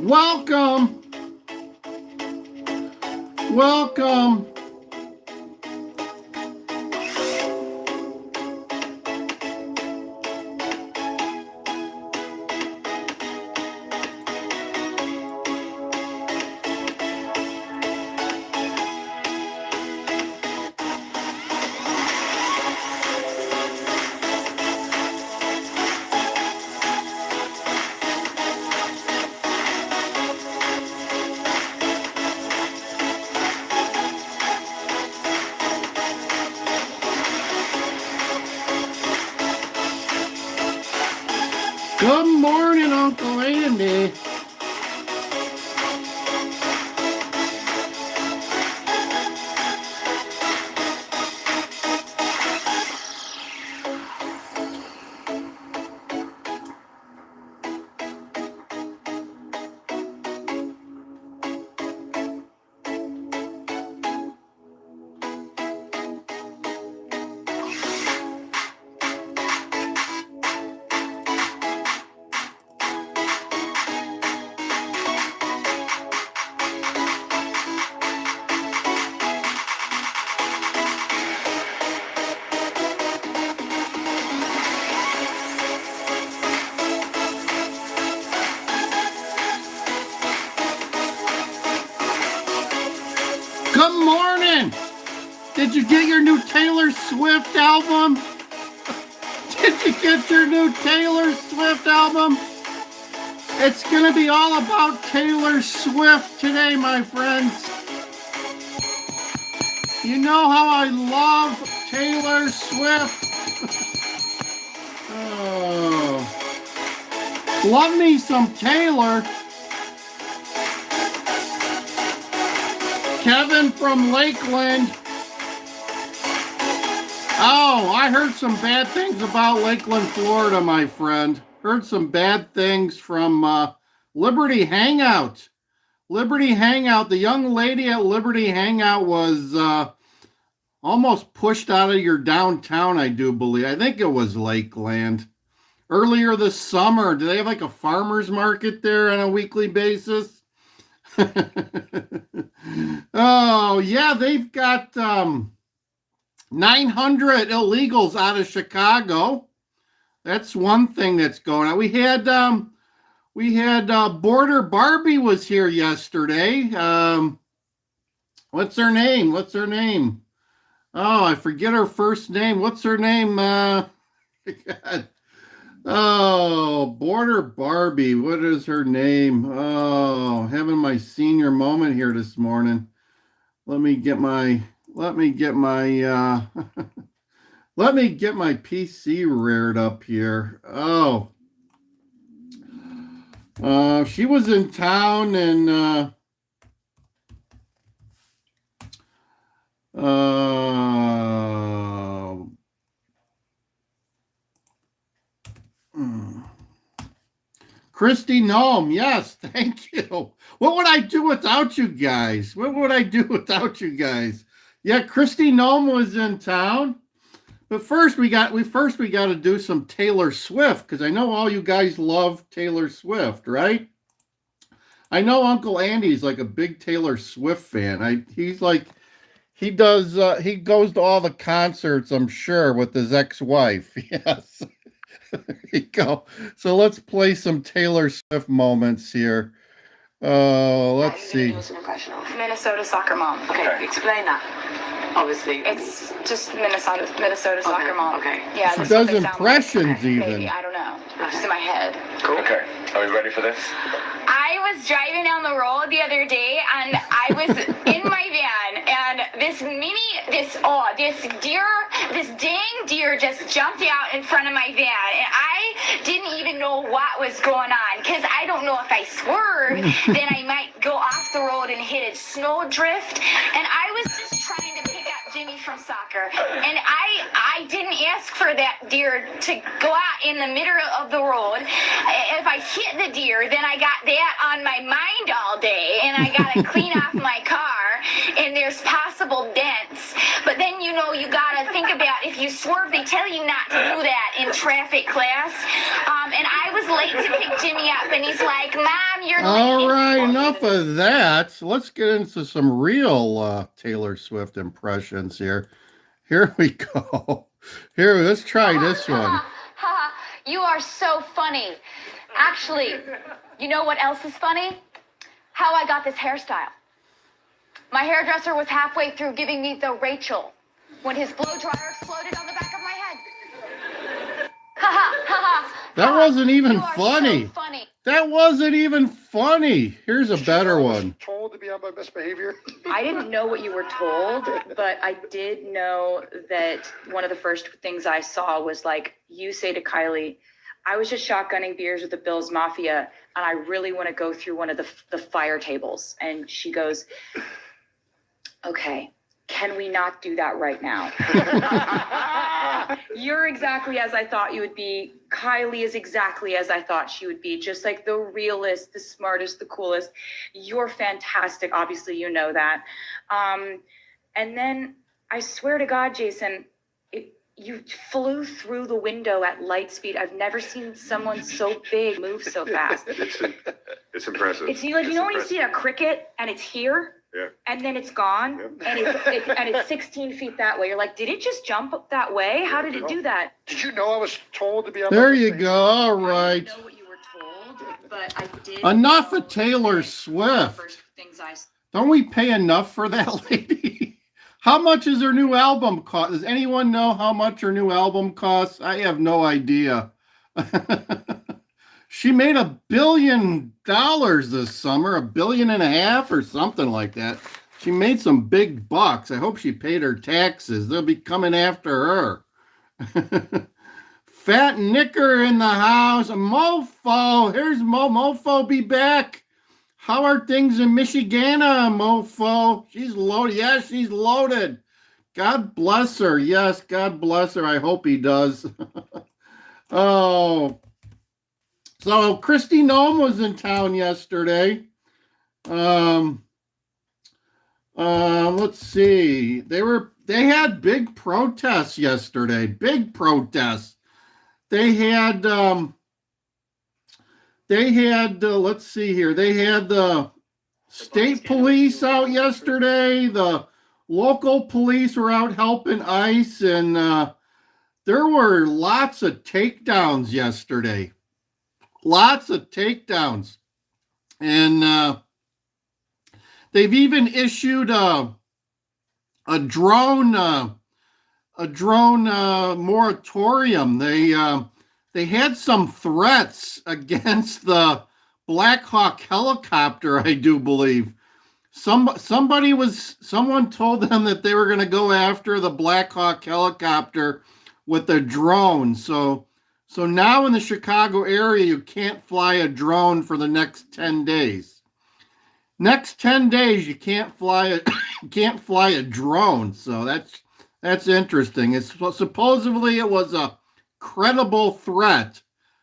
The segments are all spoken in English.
Welcome. Welcome. Good morning, Uncle Andy. Good morning. Did you get your new Taylor Swift album? Did you get your new Taylor Swift album? It's going to be all about Taylor Swift today, my friends. You know how I love Taylor Swift. Oh. Love me some Taylor. Kevin from Lakeland. Oh, I heard some bad things about Lakeland, Florida, my friend. Heard some bad things from Liberty Hangout. Liberty Hangout. The young lady at Liberty Hangout was almost pushed out of your downtown, I do believe. I think it was Lakeland. Earlier this summer, do they have like a farmer's market there on a weekly basis? Oh, yeah, they've got 900 illegals out of Chicago. That's one thing that's going on. We had Border Barbie was here yesterday. What's her name? Oh, I forget her first name. What's her name? God. Oh, Border Barbie. What is her name? Oh, having my senior moment here this morning. Let me get my PC reared up here. Oh. She was in town and Kristi, Noem, yes, thank you. What would I do without you guys? Yeah, Kristi, Noem was in town. But first we got to do some Taylor Swift, because I know all you guys love Taylor Swift, right? I know Uncle Andy's like a big Taylor Swift fan. He goes to all the concerts, I'm sure, with his ex-wife. Yes. There you go. So let's play some Taylor Swift moments here. Let's see. Minnesota soccer mom. Okay, explain that. Obviously, it's just Minnesota soccer mom. Okay. Yeah. She does impressions even. Maybe, I don't know. Just in my head. Cool. Okay. Are we ready for this? I was driving down the road the other day, and I was in my van, and this dang deer just jumped out in front of my van, and I didn't even know what was going on, because I don't know if I swerve, then I might go off the road and hit a snowdrift, and I was just trying to pick up Jimmy from soccer, and I didn't ask for that deer to go out in the middle of the road. If I hit the deer, then I got that on my mind all day, and I got to clean off my car, and there's possible dents. But then you know you gotta think about if you swerve, they tell you not to do that in traffic class. And I was late to pick Jimmy up, and he's like, "Mom, you're late." All right, enough of that. So let's get into some real Taylor Swift impressions here. Here we go. Here, let's try this one. You are so funny. Actually, you know what else is funny? How I got this hairstyle. My hairdresser was halfway through giving me the Rachel when his blow dryer exploded on the back of my head. That wasn't even You are funny. so funny. That wasn't even funny. Here's a better one. Told to be on my best behavior. I didn't know what you were told, but I did know that one of the first things I saw was like, you say to Kylie, I was just shotgunning beers with the Bills Mafia, and I really want to go through one of the fire tables. And she goes, okay, can we not do that right now? You're exactly as I thought you would be. Kylie is exactly as I thought she would be. Just like the realest, the smartest, the coolest. You're fantastic. Obviously, you know that. And then I swear to God, Jason, you flew through the window at light speed. I've never seen someone so big move so fast. It's impressive. It's like, you know when you see a cricket and it's here? Yeah. And then it's gone, and it's 16 feet that way. You're like, did it just jump up that way? How did it do that? Did you know I was told to be on There my you best go. All I right. didn't know what you were told, but I did. Enough know of Taylor that Swift. the first things I Don't we pay enough for that lady? How much is her new album cost? Does anyone know how much her new album costs? I have no idea. She made $1 billion this summer, $1.5 billion or something like that. She made some big bucks. I hope she paid her taxes. They'll be coming after her. Fat Nicker in the house. Mofo. Here's Mofo be back. How are things in Michigana, Mofo? She's loaded. Yes, she's loaded. God bless her. Yes, God bless her. I hope he does. Oh. So Kristi Noem was in town yesterday. Let's see. They had big protests yesterday. Big protests. They had let's see here. They had the state police out yesterday. The local police were out helping ICE, and there were lots of takedowns yesterday. Lots of takedowns. And they've even issued a drone moratorium. They had some threats against the Black Hawk helicopter, I do believe. Someone told them that they were going to go after the Black Hawk helicopter with a drone. So now in the Chicago area, you can't fly a drone for the next 10 days. Next 10 days, you can't fly a drone. So that's interesting. It's supposedly it was a credible threat.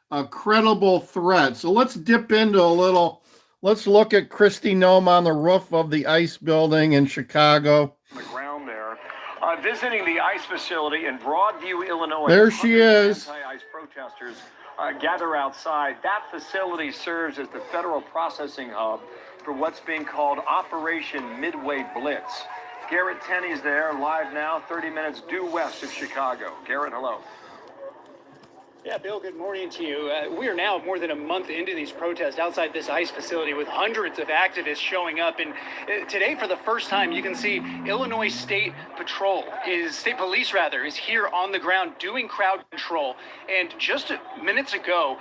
So let's dip into let's look at Kristi Noem on the roof of the ICE building in Chicago. On the ground there, visiting the ICE facility in Broadview, Illinois. There she is. Anti-ICE protesters gather outside. That facility serves as the federal processing hub for what's being called Operation Midway Blitz. Garrett Tenney's there, live now, 30 minutes due west of Chicago. Garrett, hello. Yeah, Bill, good morning to you. We are now more than a month into these protests outside this ICE facility with hundreds of activists showing up. And today, for the first time, you can see Illinois State Police is here on the ground doing crowd control. And just minutes ago,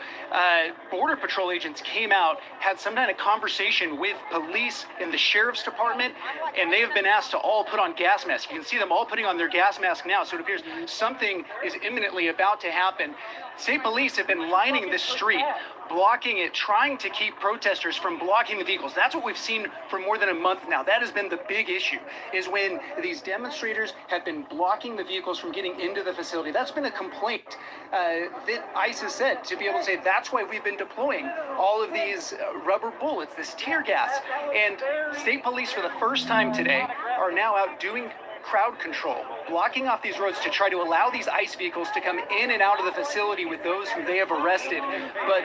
Border Patrol agents came out, had some kind of conversation with police in the sheriff's department, and they have been asked to all put on gas masks. You can see them all putting on their gas mask now, so it appears something is imminently about to happen. State police have been lining this street, blocking it, trying to keep protesters from blocking the vehicles. That's what we've seen for more than a month now. That has been the big issue, is when these demonstrators have been blocking the vehicles from getting into the facility. That's been a complaint that ICE has said, to be able to say that's why we've been deploying all of these rubber bullets, this tear gas. And state police, for the first time today, are now out doing crowd control, blocking off these roads to try to allow these ICE vehicles to come in and out of the facility with those who they have arrested. But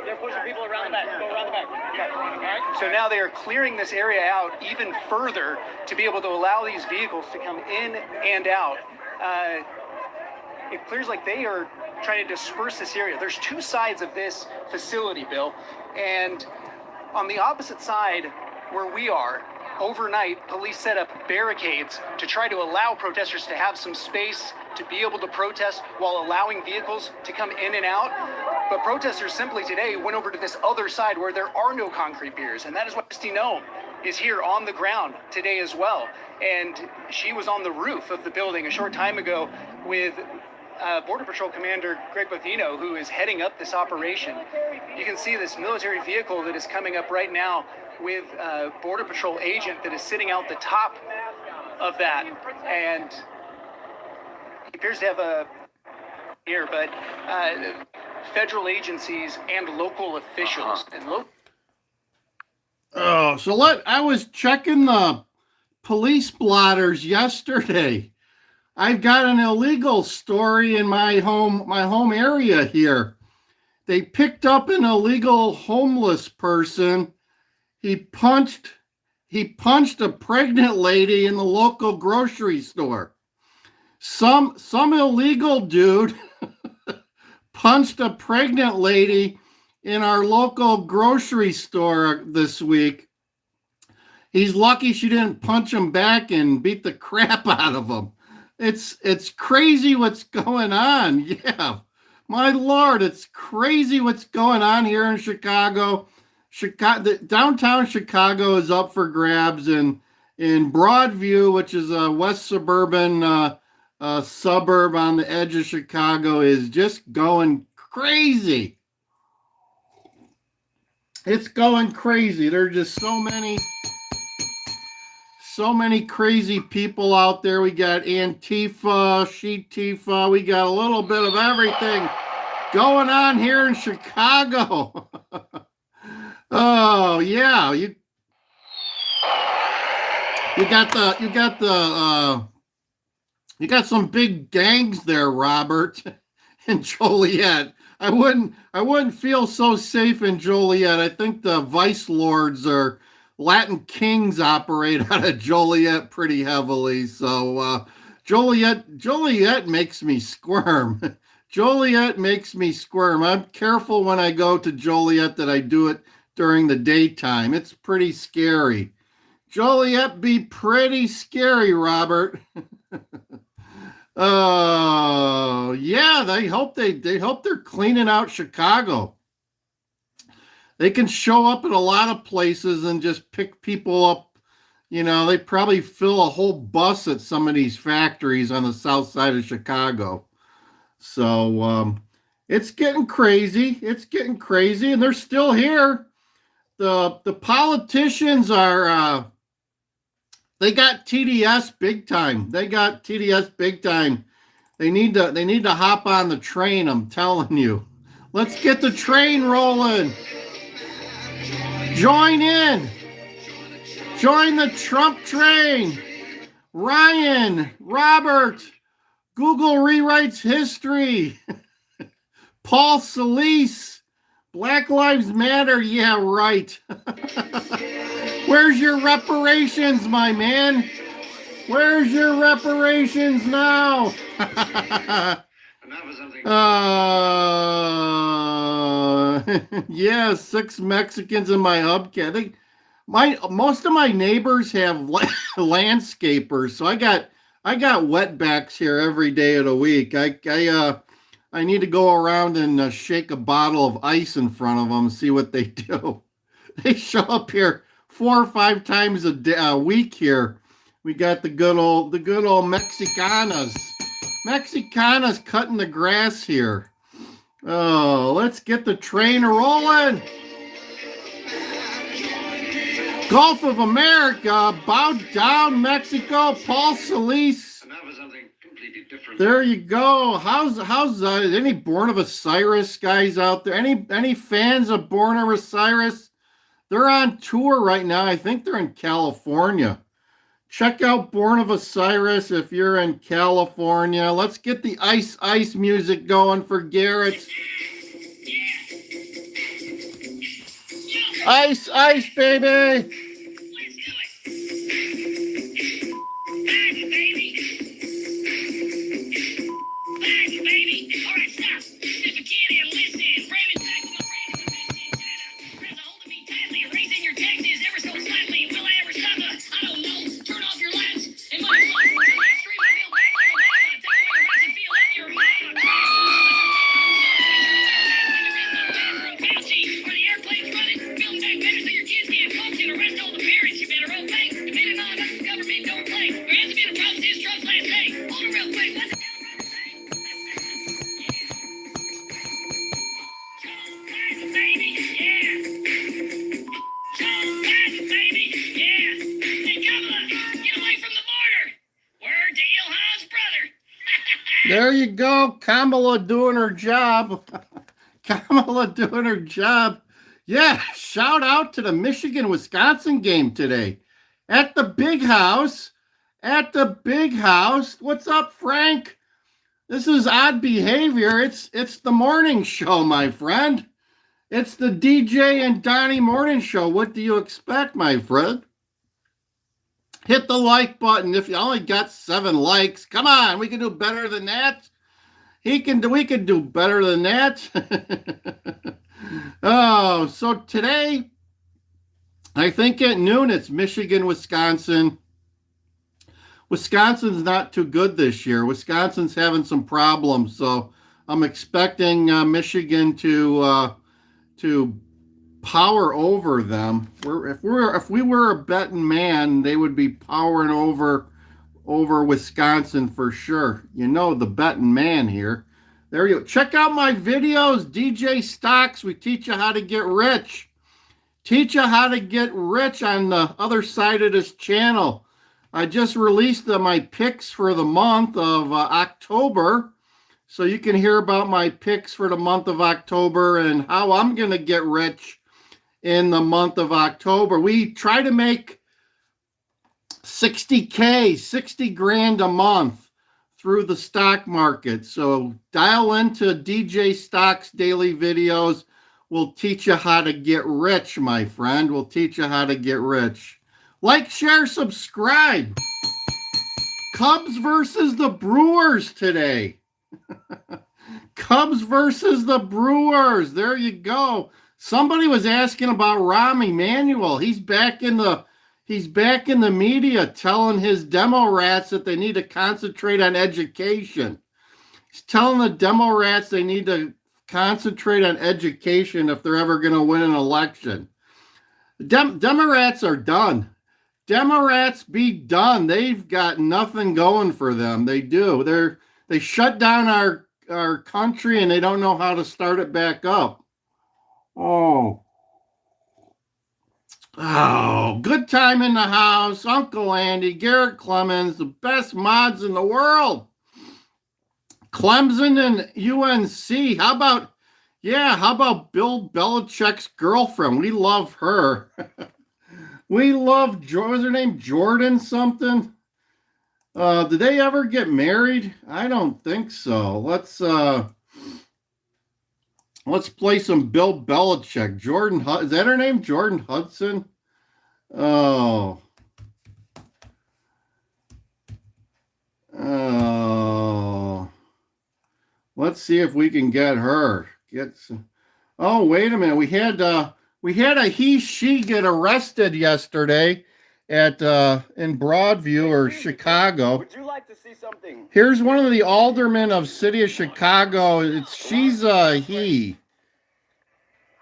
they're pushing people around the back. Go around the back. Okay. So now they are clearing this area out even further to be able to allow these vehicles to come in and out. It clears like they are trying to disperse this area. There's two sides of this facility, Bill, and on the opposite side where we are, overnight, police set up barricades to try to allow protesters to have some space to be able to protest while allowing vehicles to come in and out. But protesters simply today went over to this other side where there are no concrete piers, and that is why Chrissy Noem is here on the ground today as well. And she was on the roof of the building a short time ago with Border Patrol Commander Greg Bavino, who is heading up this operation. You can see this military vehicle that is coming up right now with a Border Patrol agent that is sitting out the top of that. And he appears to have a here, but federal agencies and local officials and I was checking the police blotters yesterday. I've got an illegal story in my home area here. They picked up an illegal homeless person. He punched a pregnant lady in the local grocery store. Some illegal dude punched a pregnant lady in our local grocery store this week. He's lucky she didn't punch him back and beat the crap out of him. It's crazy what's going on. Yeah, my Lord, it's crazy what's going on here in Chicago. Downtown Chicago is up for grabs, and in Broadview, which is a west suburban suburb on the edge of Chicago, is just going crazy. It's going crazy. There are just so many crazy people out there. We got Antifa, She-Tifa. We got a little bit of everything going on here in Chicago. Oh yeah, you got some big gangs there, Robert and Joliet. I wouldn't feel so safe in Joliet. I think the vice lords or Latin kings operate out of Joliet pretty heavily. So Joliet makes me squirm. Joliet makes me squirm. I'm careful when I go to Joliet that I do it during the daytime. It's pretty scary. Joliet be pretty scary, Robert. Yeah, they hope they're cleaning out Chicago. They can show up at a lot of places and just pick people up. You know, they probably fill a whole bus at some of these factories on the south side of Chicago. So it's getting crazy. It's getting crazy, and they're still here. The politicians are they got TDS big time. They got TDS big time. They need to hop on the train, I'm telling you. Let's get the train rolling. Join in. Join the Trump train. Ryan, Robert, Google rewrites history. Paul Solis, Black Lives Matter. Yeah, right. Where's your reparations, my man? Where's your reparations now? Yeah, 6 Mexicans in my hubcap. Most of my neighbors have landscapers, so I got wetbacks here every day of the week. I need to go around and shake a bottle of ice in front of them and see what they do. They show up here 4 or 5 times a week here. We got the good old Mexicanas. Mexicanas cutting the grass here. Oh, let's get the train rolling. Gulf of America, bow down, Mexico. Paul Solis. There you go. How's any Born of Osiris guys out there? Any fans of Born of Osiris? They're on tour right now. I think they're in California. Check out Born of Osiris if you're in California. Let's get the ice music going for Garrett. Ice, baby. There you go. Kamala doing her job. Kamala doing her job. Yeah, shout out to the Michigan-Wisconsin game today. At the big house. At the big house. What's up, Frank? This is odd behavior. It's the morning show, my friend. It's the DJ and Donnie morning show. What do you expect, my friend? Hit the like button if you only got 7 likes. Come on, we can do better than that. We can do better than that. Oh, so today, I think at noon, it's Michigan, Wisconsin. Wisconsin's not too good this year. Wisconsin's having some problems, so I'm expecting Michigan to power over them. If we were a betting man, they would be powering over Wisconsin for sure. You know, the betting man here. There you go. Check out my videos, DJ Stocks. We teach you how to get rich. Teach you how to get rich on the other side of this channel. I just released my picks for the month of October. So you can hear about my picks for the month of October and how I'm going to get rich in the month of October. We try to make 60K, 60 grand a month through the stock market. So dial into DJ Stocks daily videos. We'll teach you how to get rich, my friend. We'll teach you how to get rich. Like, share, subscribe. Cubs versus the Brewers today. Cubs versus the Brewers. There you go. Somebody was asking about Rahm Emanuel. He's back in the media telling his demo rats that they need to concentrate on education. He's telling the demo rats they need to concentrate on education if they're ever going to win an election. Democrats are done. Democrats be done. They've got nothing going for them. They do. They shut down our country and they don't know how to start it back up. Oh, good time in the house. Uncle Andy, Garrett Clemens, the best mods in the world. Clemson and UNC. How about Bill Belichick's girlfriend? We love her. We love, what was her name? Jordan something? Did they ever get married? I don't think so. Let's play some Bill Belichick. Is that her name? Jordan Hudson? Oh. Let's see if we can get her. Oh, wait a minute. We had a she get arrested yesterday at in Broadview or Chicago. Would you like to see something? Here's one of the aldermen of city of Chicago. She's a he.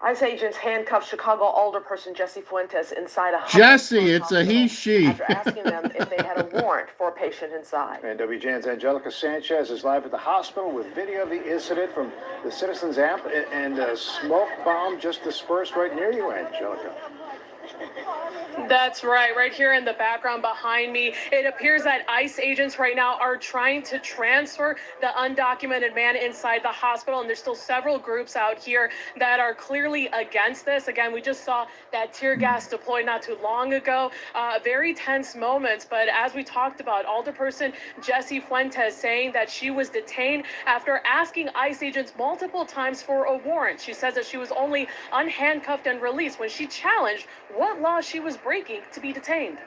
ICE agents handcuffed Chicago alderperson Jesse Fuentes inside a Jesse, it's a he, she. After asking them if they had a warrant for a patient inside. And WJN's Angelica Sanchez is live at the hospital with video of the incident from the Citizens app, and a smoke bomb just dispersed right near you, Angelica. That's right here in the background behind me. It appears that ICE agents right now are trying to transfer the undocumented man inside the hospital, and there's still several groups out here that are clearly against this. Again, we just saw that tear gas deployed not too long ago. Very tense moments, but as we talked about, Alderperson Jessie Fuentes saying that she was detained after asking ICE agents multiple times for a warrant. She says that she was only unhandcuffed and released when she challenged what law she was breaking to be detained.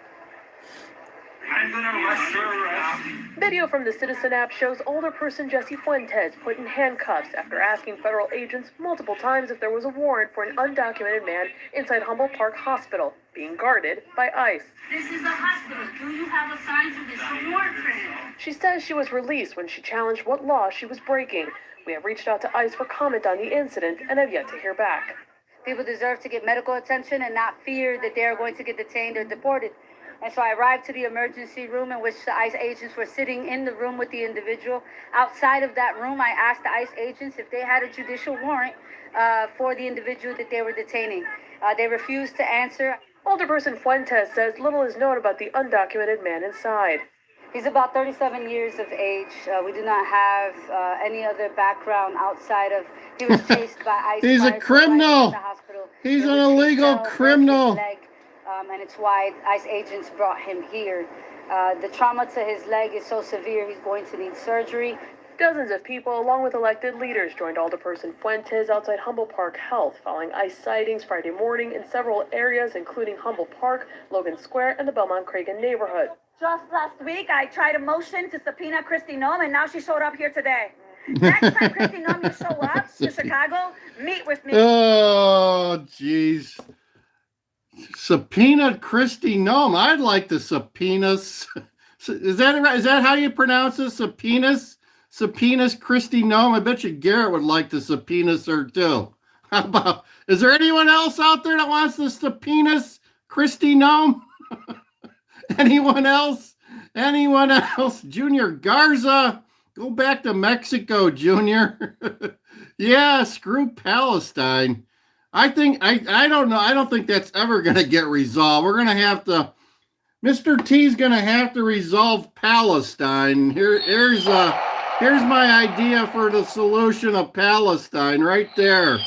Video from the Citizen app shows Alderperson Jessie Fuentes put in handcuffs after asking federal agents multiple times if there was a warrant for an undocumented man inside Humboldt Park Hospital, being guarded by ICE. This is a hospital. Do you have a sign for this? A warrant for him. She says she was released when she challenged what law she was breaking. We have reached out to ICE for comment on the incident and have yet to hear back. People deserve to get medical attention and not fear that they are going to get detained or deported. And so I arrived to the emergency room in which the ICE agents were sitting in the room with the individual. Outside of that room, I asked the ICE agents if they had a judicial warrant for the individual that they were detaining. They refused to answer. Alderperson Fuentes says little is known about the undocumented man inside. He's about 37 years of age. We do not have any other background outside of he was chased by ICE. He's a criminal. He's an illegal criminal. And it's why ICE agents brought him here. The trauma to his leg is so severe, he's going to need surgery. Dozens of people, along with elected leaders, joined Alderperson Fuentes outside Humboldt Park Health following ICE sightings Friday morning in several areas, including Humboldt Park, Logan Square, and the Belmont-Cragen neighborhood. Just last week, I tried a motion to subpoena Kristi Noem, and now she showed up here today. Next time, Kristi Noem, you show up to Chicago, meet with me. Oh, jeez. Subpoena Kristi Noem. I'd like to subpoenas. Is that how you pronounce it? Subpoenas Kristi Noem. I bet you Garrett would like to subpoenas her too. How about? Is there anyone else out there that wants to subpoenas Kristi Noem? Anyone else? Anyone else? Junior Garza, go back to Mexico, Junior. Yeah, screw Palestine. I don't know. I don't think that's ever going to get resolved. We're going to have to, Mr. T's going to have to resolve Palestine. Here's my idea for the solution of Palestine right there.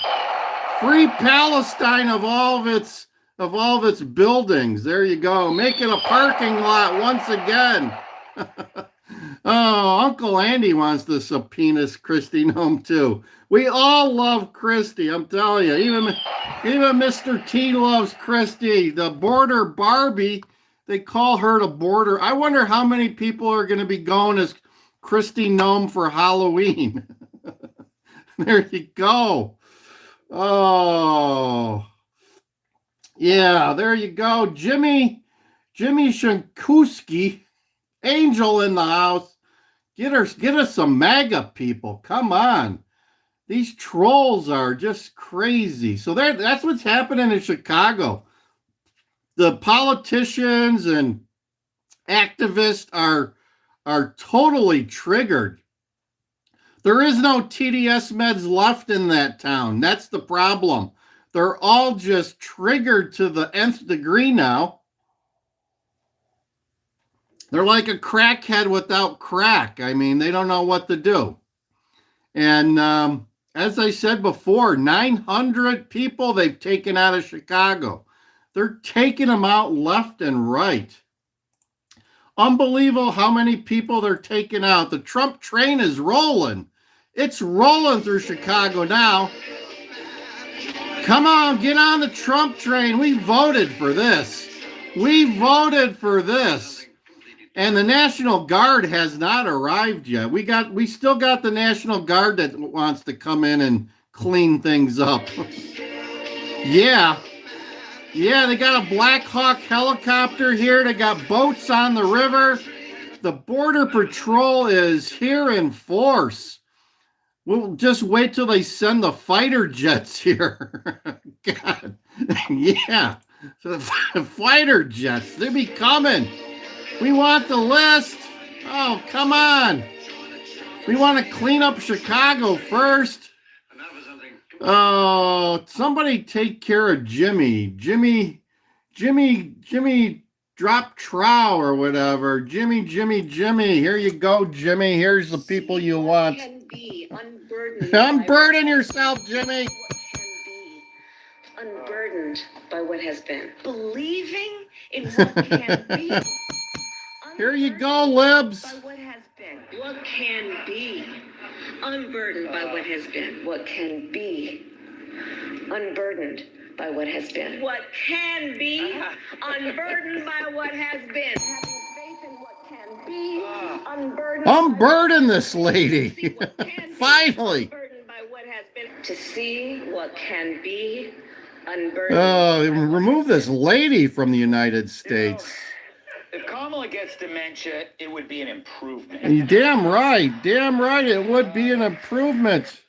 Free Palestine of all of its buildings. There you go. Make it a parking lot once again. Oh, Uncle Andy wants to subpoena Kristi Noem too. We all love Kristi, I'm telling you. Even Mr. T loves Kristi. The border Barbie, they call her the border. I wonder how many people are going to be going as Kristi Noem for Halloween. There you go. Oh, yeah, there you go. Jimmy Shankuski, Angel in the house. Get us some MAGA people. Come on. These trolls are just crazy. So that's what's happening in Chicago. The politicians and activists are totally triggered. There is no TDS meds left in that town. That's the problem. They're all just triggered to the nth degree now. They're like a crackhead without crack. I mean, they don't know what to do. And as I said before, 900 people they've taken out of Chicago. They're taking them out left and right. Unbelievable how many people they're taking out. The Trump train is rolling. It's rolling through Chicago now. Come on, get on the Trump train. We voted for this. We voted for this. And the National Guard has not arrived yet. We still got the National Guard that wants to come in and clean things up. Yeah, they got a Black Hawk helicopter here. They got boats on the river. The Border Patrol is here in force. We'll just wait till they send the fighter jets here. God, yeah, so the fighter jets, they be coming. We want the list. Oh, come on. We want to clean up Chicago first. Oh, somebody take care of Jimmy. Jimmy Jimmy drop trow or whatever. Jimmy. Here you go, Jimmy. Here's the people you want. Can be unburdened. Unburden yourself, Jimmy. Unburdened by what has been. Believing in what can be. Here you go, Libs. By what has been. What can be. Unburdened by what has been. What can be. Unburdened by what has been. What can be. Unburdened by what has been. Having faith in what can be. Unburdened. Unburden this lady. Finally. Unburdened by what has been. To see what can be. Unburdened. Remove this lady from the United States. If Kamala gets dementia, it would be an improvement. Damn right. It would be an improvement.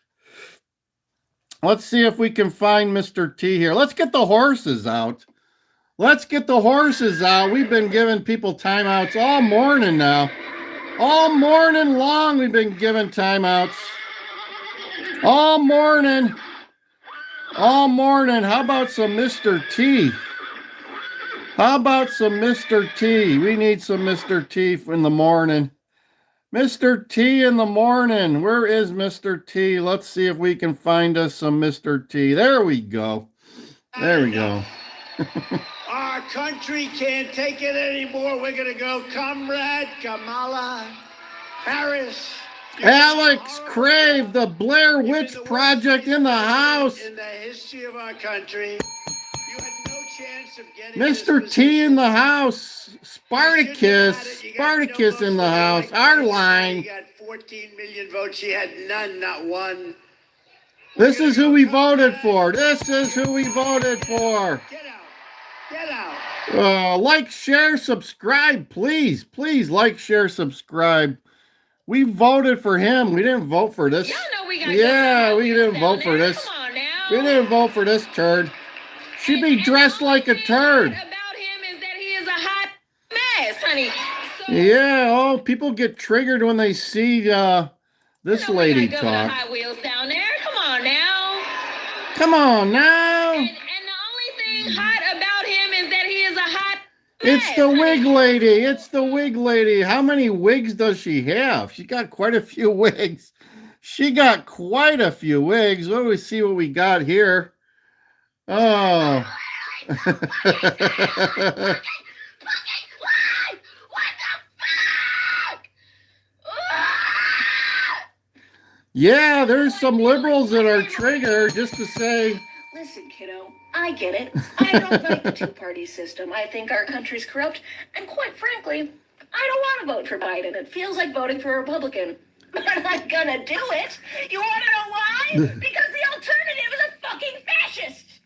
Let's see if we can find Mr. T here. Let's get the horses out. We've been giving people timeouts all morning now. All morning long, we've been giving timeouts. All morning. How about some Mr. T? We need some Mr. T in the morning. Mr. T in the morning. Where is Mr. T? Let's see if we can find us some Mr. T. There we go. Our country can't take it anymore. We're going to go Comrade Kamala Harris. Alex Crave, the Blair Witch Project in the house. In the history of our country, you had no chance of getting Mr. T in the house. Spartacus in the house. Our line. You got 14 million votes. She had none, not one. This is who we voted for. Get out. Like, share, subscribe, please. Please like, share, subscribe. We voted for him. We didn't vote for this. We didn't vote for this. We didn't vote for this turd. She'd be dressed like a turd. About him is that he is a hot mess, honey. People get triggered when they see this lady talk. Hot Wheels down there. Come on now. And the only thing hot about him is that he is a hot mess. It's the wig lady. How many wigs does she have? She got quite a few wigs. What do we see what we got here? Oh. What the fuck? Yeah, there's some liberals that are triggered just to say. Listen, kiddo, I get it. I don't like the two-party system. I think our country's corrupt, and quite frankly, I don't want to vote for Biden. It feels like voting for a Republican. But I'm gonna do it. You want to know why? Because the alternative is a fucking fascist.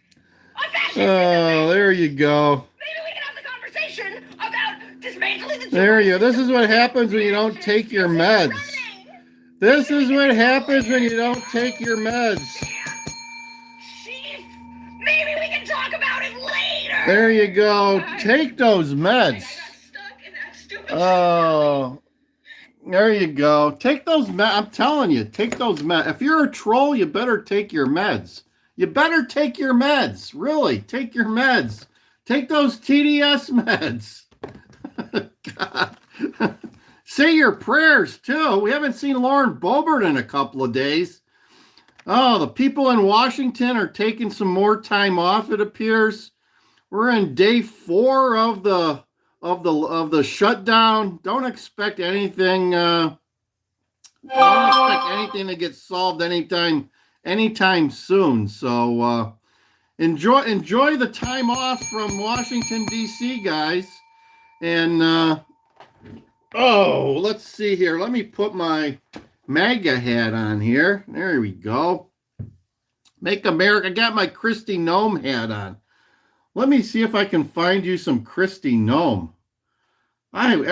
A fascist. Oh, there you go. Maybe we can have the conversation about dismantling the. There you go. This is what happens when you don't take your meds. Maybe we can talk about it later. There you go. Take those meds. Oh, there you go. Take those meds. I'm telling you, take those meds. If you're a troll, you better take your meds. Really, take your meds. Take those TDS meds. God. Say your prayers, too. We haven't seen Lauren Boebert in a couple of days. Oh, the people in Washington are taking some more time off, it appears. We're in day 4 of the shutdown. Don't expect anything to get solved anytime soon. So enjoy the time off from Washington D.C., guys. And let's see here. Let me put my MAGA hat on here. There we go. Make America. I got my Kristi Noem hat on. Let me see if I can find you some Kristi Noem.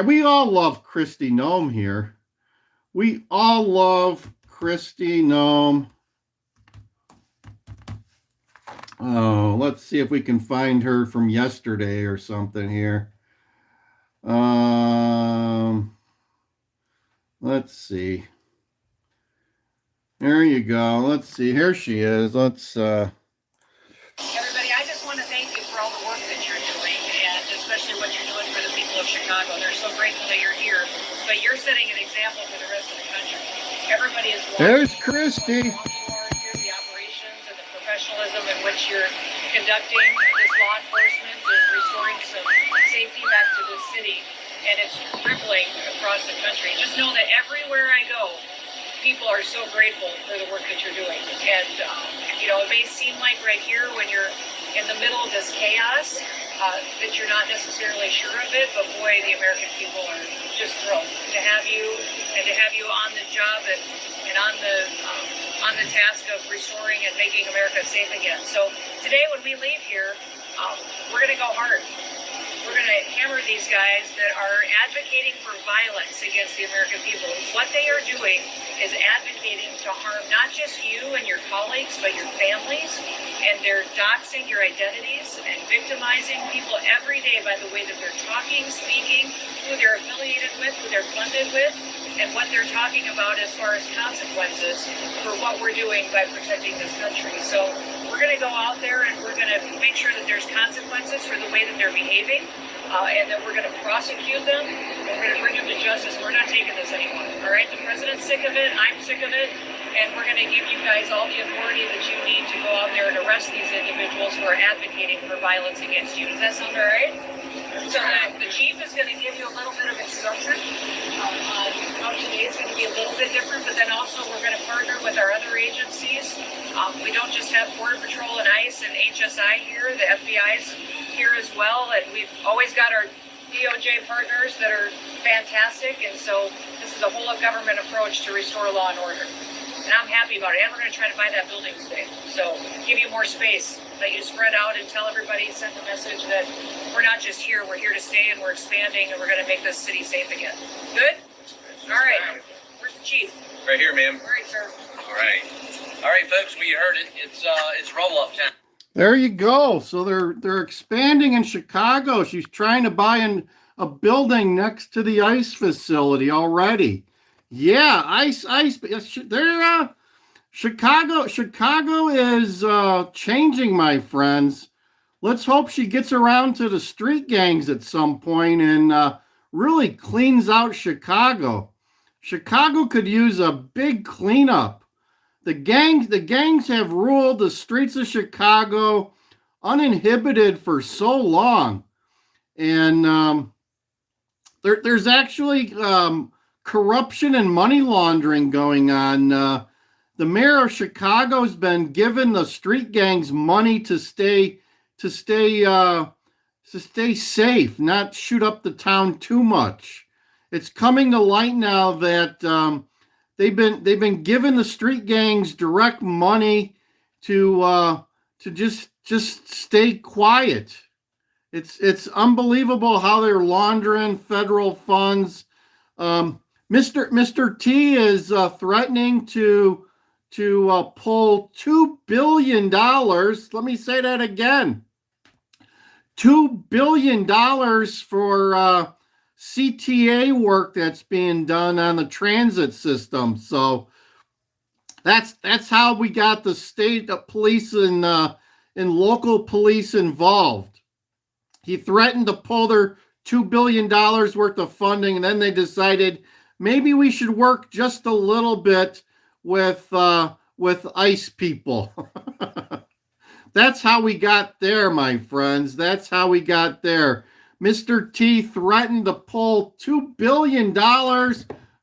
We all love Kristi Noem here. We all love Kristi Noem. Oh, let's see if we can find her from yesterday or something here. Let's see. There you go. Let's see. Here she is. Everybody, I just want to thank you for all the work that you're doing. especially what you're doing for the people of Chicago. They're so grateful that you're here, but you're setting an example for the rest of the country. Everybody is watching. There's Kristi. How you are here, the operations and the professionalism in which you're conducting this law enforcement and restoring some safety back to the city, and it's rippling across the country. Just know that everywhere I go, people are so grateful for the work that you're doing. And, you know, it may seem like right here when you're in the middle of this chaos that you're not necessarily sure of it, but boy, the American people are just thrilled to have you and to have you on the job and on the task of restoring and making America safe again. So today when we leave here, we're going to go hard. We're going to hammer these guys that are advocating for violence against the American people. What they are doing is advocating to harm not just you and your colleagues, but your families, and they're doxing your identities and victimizing people every day by the way that they're talking, speaking, who they're affiliated with, who they're funded with, and what they're talking about as far as consequences for what we're doing by protecting this country. So we're going to go out there and we're going to make sure that there's consequences for the way that they're behaving, and that we're going to prosecute them, and we're going to bring them to justice. We're not taking this anymore, all right? The president's sick of it, I'm sick of it, and we're going to give you guys all the authority that you need to go out there and arrest these individuals who are advocating for violence against you. Does that sound all right? So the chief is going to give you a little bit of instruction on how today is going to be a little bit different, but then also we're going to partner with our other agencies. We don't just have Border Patrol and ICE and HSI here, the FBI's here as well, and we've always got our DOJ partners that are fantastic, and so this is a whole of government approach to restore law and order. And I'm happy about it, and we're going to try to buy that building today. So give you more space, let you spread out and tell everybody, send the message that we're not just here, we're here to stay, and we're expanding, and we're going to make this city safe again. Good? All right. Where's the chief? Right here, ma'am. All right, sir. All right. All right, folks, we heard it. It's roll-up time. There you go. So they're expanding in Chicago. She's trying to buy a building next to the ICE facility already. Yeah, ICE. They're Chicago is changing, my friends. Let's hope she gets around to the street gangs at some point and really cleans out Chicago. Chicago could use a big cleanup. The gangs have ruled the streets of Chicago uninhibited for so long. And there's actually corruption and money laundering going on. The mayor of Chicago's been given the street gangs money to stay safe, not shoot up the town too much. It's coming to light now that they've been giving the street gangs direct money to just stay quiet. It's unbelievable how they're laundering federal funds. Mr. T is threatening to pull $2 billion. Let me say that again. $2 billion for CTA work that's being done on the transit system. So that's how we got the state police and local police involved. He threatened to pull their $2 billion worth of funding, and then they decided maybe we should work just a little bit with ICE people. That's how we got there, my friends. That's how we got there. Mr. T threatened to pull $2 billion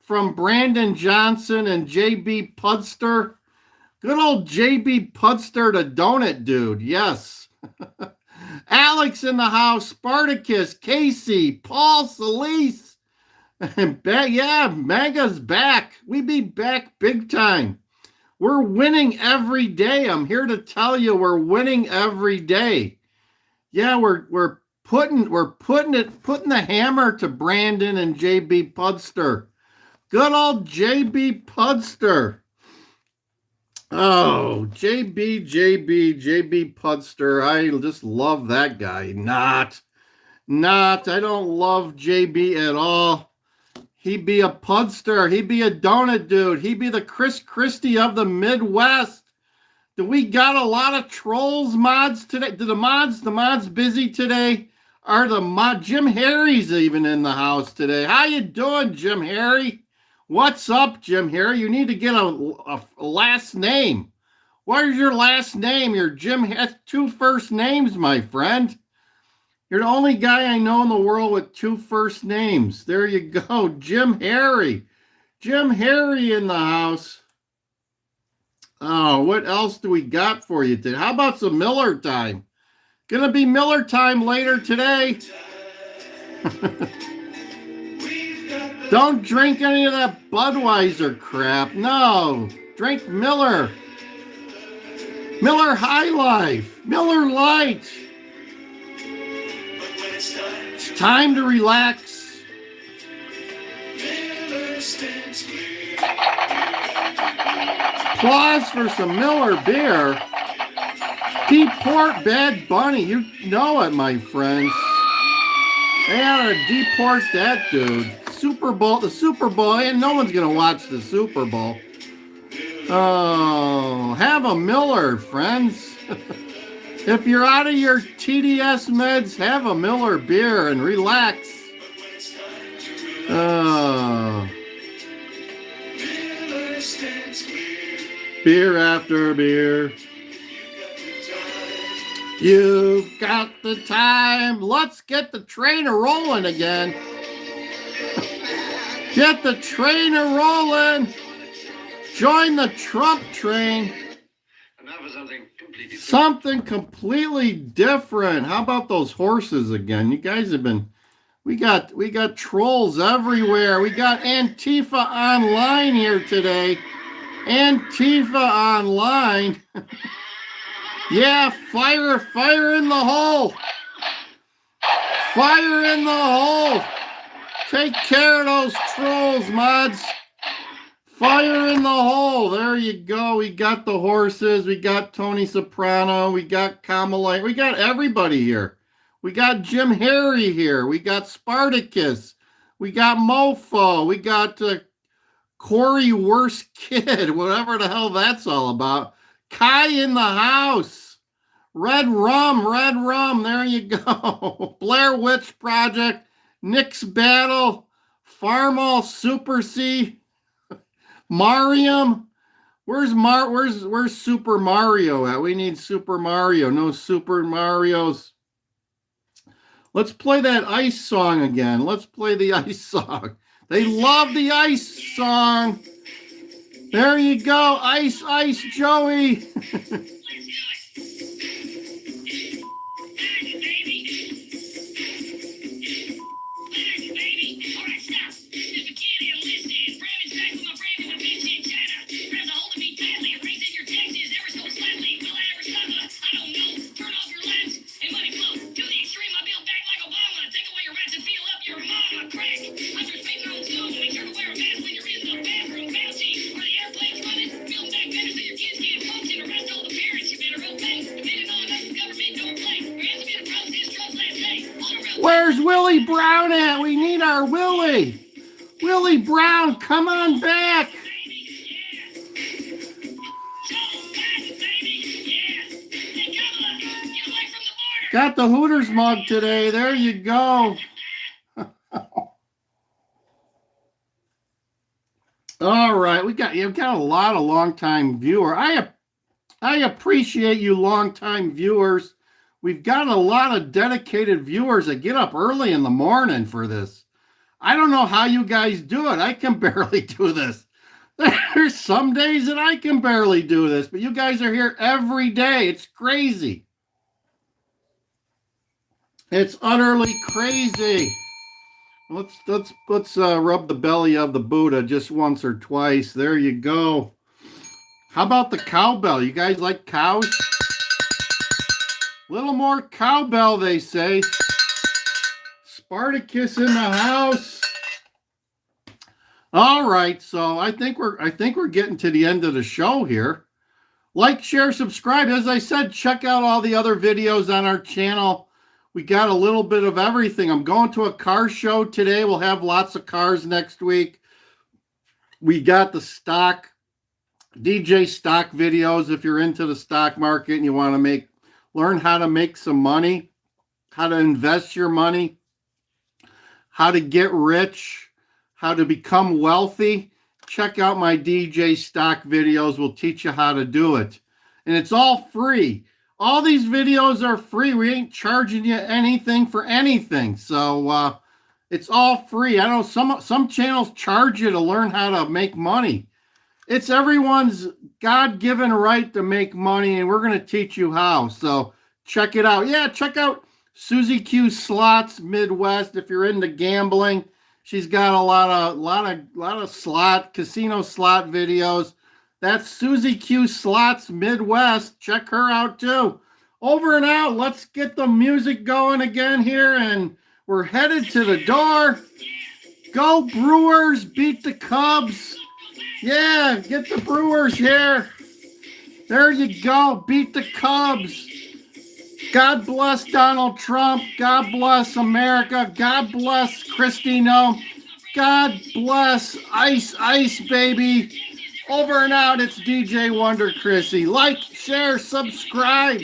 from Brandon Johnson and J.B. Pudster. Good old J.B. Pudster, the donut dude. Yes. Alex in the house, Spartacus, Casey, Paul Solis. Yeah, Mega's back. We be back big time. We're winning every day. I'm here to tell you we're winning every day. Yeah, we're putting the hammer to Brandon and JB Pudster. Good old JB Pudster. Oh, JB Pudster. I just love that guy. Not. I don't love JB at all. He'd be a pudster. He'd be a donut dude. He'd be the Kristi of the Midwest. Do we got a lot of trolls mods today? Do the mods busy today? Jim Harry's even in the house today. How you doing, Jim Harry? What's up, Jim Harry? You need to get a last name. What is your last name? You're Jim. That's 2 first names, my friend. You're the only guy I know in the world with 2 first names. There you go, Jim Harry. Jim Harry in the house. Oh, what else do we got for you today? How about some Miller time? Gonna be Miller time later today. Don't drink any of that Budweiser crap. No, drink Miller. Miller High Life. Miller Light. It's time to relax. Applause for some Miller beer. Deport Bad Bunny. You know it, my friends. They ought to deport that dude. Super Bowl, the Super Bowl, and no one's going to watch the Super Bowl. Oh, have a Miller, friends. If you're out of your TDS meds, have a Miller beer and relax. Beer after beer. You've got the time. Let's get the train a-rolling again. Get the train a-rolling. Join the Trump train. Something completely different. How about those horses again? You guys have been, we got trolls everywhere. We got Antifa online here today. Antifa online. Yeah, fire in the hole. Fire in the hole. Take care of those trolls, mods. Fire in the hole. There you go. We got the horses. We got Tony Soprano. We got Kamala. We got everybody here. We got Jim Harry here. We got Spartacus. We got Mofo. We got Corey Worst Kid, whatever the hell that's all about. Kai in the house. Red Rum. There you go. Blair Witch Project. Nick's Battle. Farmall Super C. Mariam. Where's Super Mario at? We need Super Mario. No Super Marios. Let's play that ice song again. Let's play the ice song. They love the ice song. There you go. Ice Joey. Where's Willie Brown at? We need our Willie. Willie Brown, come on back. Got the Hooters mug today. There you go. All right, you've got a lot of longtime viewer. I appreciate you longtime viewers. We've got a lot of dedicated viewers that get up early in the morning for this. I don't know how you guys do it. I can barely do this. There's some days that I can barely do this, but you guys are here every day. It's crazy. It's utterly crazy. Let's rub the belly of the Buddha just once or twice. There you go. How about the cowbell? You guys like cows? Little more cowbell, they say. Spartacus in the house. All right, so I think we're getting to the end of the show here. Like, share, subscribe. As I said, check out all the other videos on our channel. We got a little bit of everything. I'm going to a car show today. We'll have lots of cars next week. We got the stock, DJ stock videos. If you're into the stock market and you want to learn how to make some money, how to invest your money, how to get rich, how to become wealthy, check out my DJ stock videos. We'll teach you how to do it. And it's all free. All these videos are free. We ain't charging you anything for anything. So it's all free. I know some channels charge you to learn how to make money. It's everyone's God-given right to make money, and we're going to teach you how. So check it out. Yeah, check out Susie Q Slots Midwest if you're into gambling. She's got a lot of slot, casino slot videos. That's Susie Q Slots Midwest. Check her out too. Over and out. Let's get the music going again here, and we're headed to the door. Go Brewers, beat the Cubs. Yeah, get the Brewers here. There you go, beat the Cubs. God bless Donald Trump. God bless America. God bless Kristi Noem. God bless Ice, baby. Over and out, it's DJ Wonder Chrissy. Like, share, subscribe.